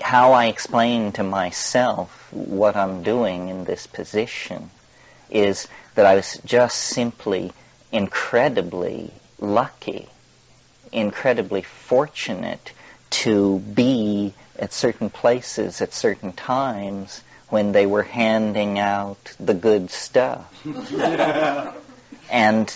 how I explain to myself what I'm doing in this position is that I was just simply incredibly lucky, incredibly fortunate to be at certain places at certain times when they were handing out the good stuff. And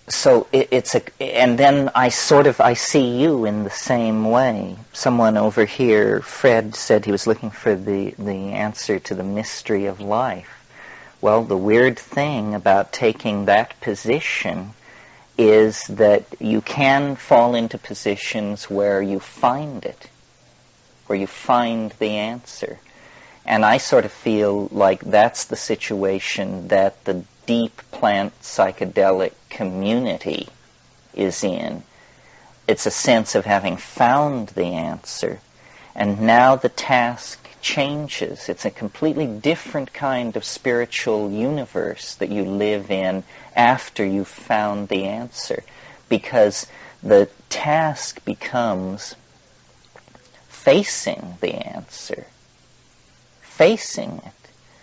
so and then I see you in the same way. Someone over here, Fred, said he was looking for the answer to the mystery of life. Well, the weird thing about taking that position is that you can fall into positions where you find it, where you find the answer. And I sort of feel like that's the situation that the deep plant psychedelic community is in. It's a sense of having found the answer, and now the task changes. It's a completely different kind of spiritual universe that you live in after you've found the answer, because the task becomes facing the answer, facing it.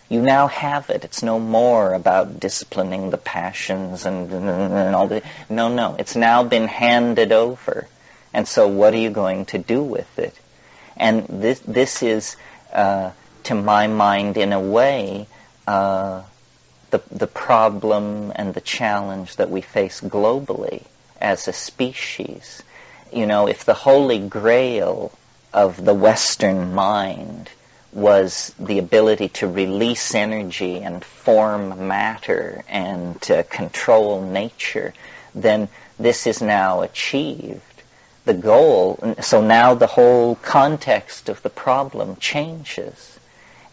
You now have it. It's no more about disciplining the passions and all that. No. It's now been handed over. And so what are you going to do with it? And this is, to my mind, in a way, the problem and the challenge that we face globally as a species. You know, if the holy grail of the Western mind was the ability to release energy and form matter and to control nature, then this is now achieved. The goal, so now the whole context of the problem changes,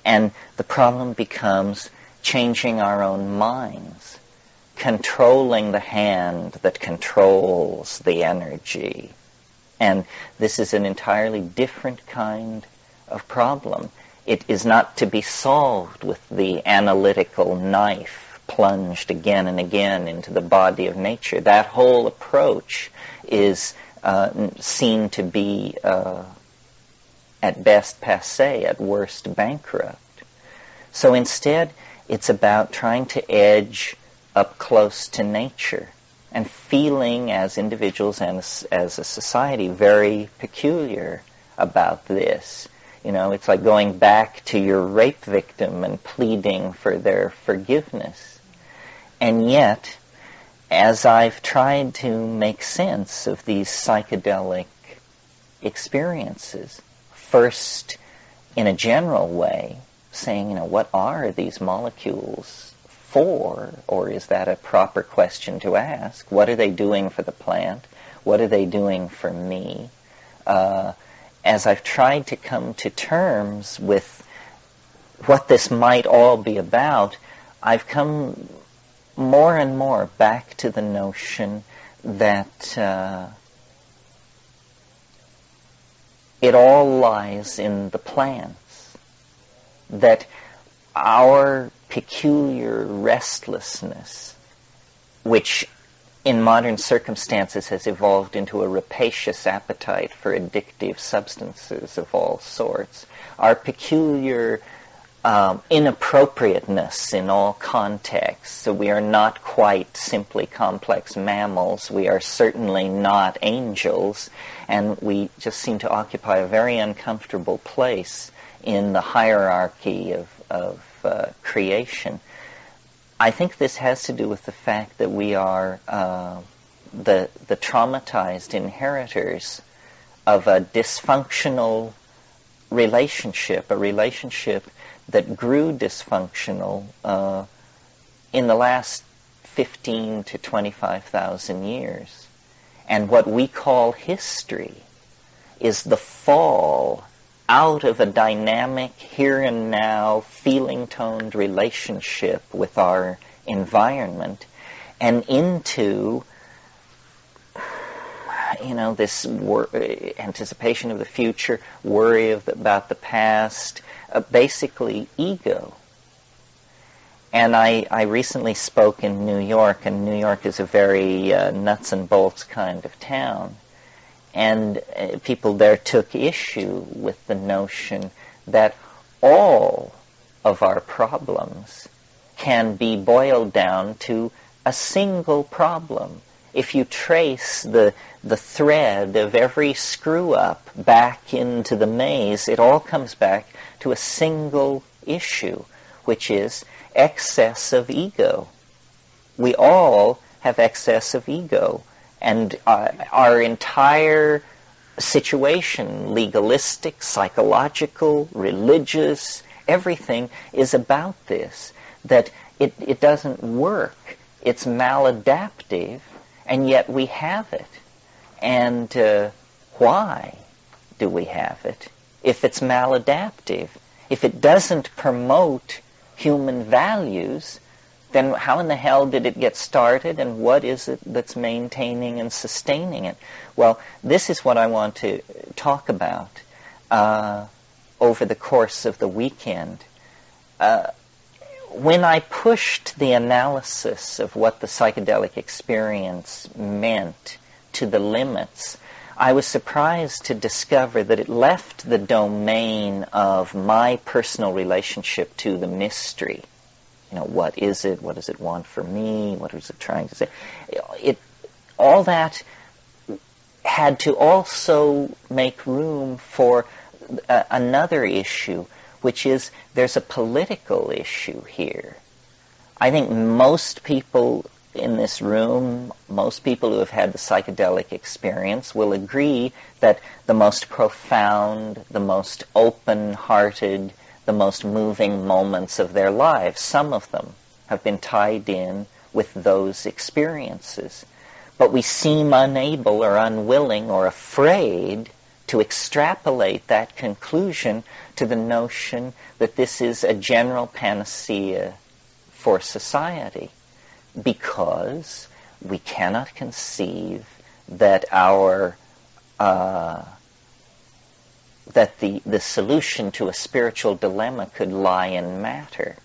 and the problem becomes changing our own minds, controlling the hand that controls the energy. And this is an entirely different kind of problem. It is not to be solved with the analytical knife plunged again and again into the body of nature. That whole approach is seen to be at best passé, at worst bankrupt. So instead, it's about trying to edge up close to nature and feeling as individuals and as a society very peculiar about this. You know, it's like going back to your rape victim and pleading for their forgiveness. And yet, as I've tried to make sense of these psychedelic experiences, first in a general way, saying, you know, what are these molecules for? Or is that a proper question to ask? What are they doing for the plant? What are they doing for me? As I've tried to come to terms with what this might all be about, I've come more and more back to the notion that it all lies in the plants, that our peculiar restlessness, which in modern circumstances has evolved into a rapacious appetite for addictive substances of all sorts, our peculiar inappropriateness in all contexts. So we are not quite simply complex mammals. We are certainly not angels, and we just seem to occupy a very uncomfortable place in the hierarchy of creation. I think this has to do with the fact that we are the traumatized inheritors of a dysfunctional relationship, a relationship that grew dysfunctional in the last 15 to 25,000 years. And what we call history is the fall out of a dynamic, here and now, feeling-toned relationship with our environment and into, you know, this anticipation of the future, worry about the past, basically ego. And I recently spoke in New York, and New York is a very nuts and bolts kind of town. And people there took issue with the notion that all of our problems can be boiled down to a single problem. If you trace the thread of every screw-up back into the maze, it all comes back to a single issue, which is excess of ego. We all have excess of ego, and our entire situation, legalistic, psychological, religious, everything is about this, that it doesn't work. It's maladaptive, and yet we have it. And why do we have it if it's maladaptive? If it doesn't promote human values, then how in the hell did it get started, and what is it that's maintaining and sustaining it? Well, this is what I want to talk about over the course of the weekend. When I pushed the analysis of what the psychedelic experience meant to the limits, I was surprised to discover that it left the domain of my personal relationship to the mystery. You know, what is it? What does it want from me? What is it trying to say? All that had to also make room for another issue, which is there's a political issue here. I think most people in this room, most people who have had the psychedelic experience will agree that the most profound, the most open-hearted, the most moving moments of their lives, some of them have been tied in with those experiences. But we seem unable or unwilling or afraid to extrapolate that conclusion to the notion that this is a general panacea for society, because we cannot conceive that that the solution to a spiritual dilemma could lie in matter.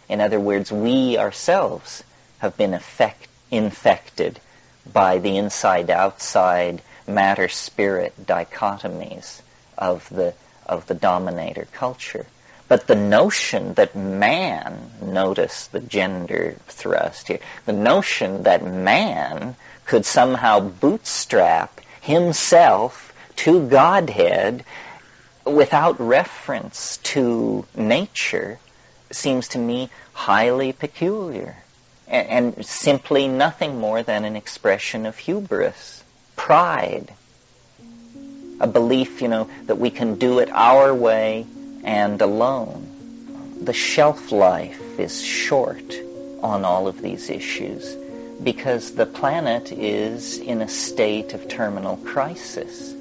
In other words, we ourselves have been infected by the inside-outside matter-spirit dichotomies of the dominator culture. But the notion that man, notice the gender thrust here, the notion that man could somehow bootstrap himself to Godhead without reference to nature seems to me highly peculiar, and simply nothing more than an expression of hubris, pride, a belief, that we can do it our way and alone. The shelf life is short on all of these issues because the planet is in a state of terminal crisis.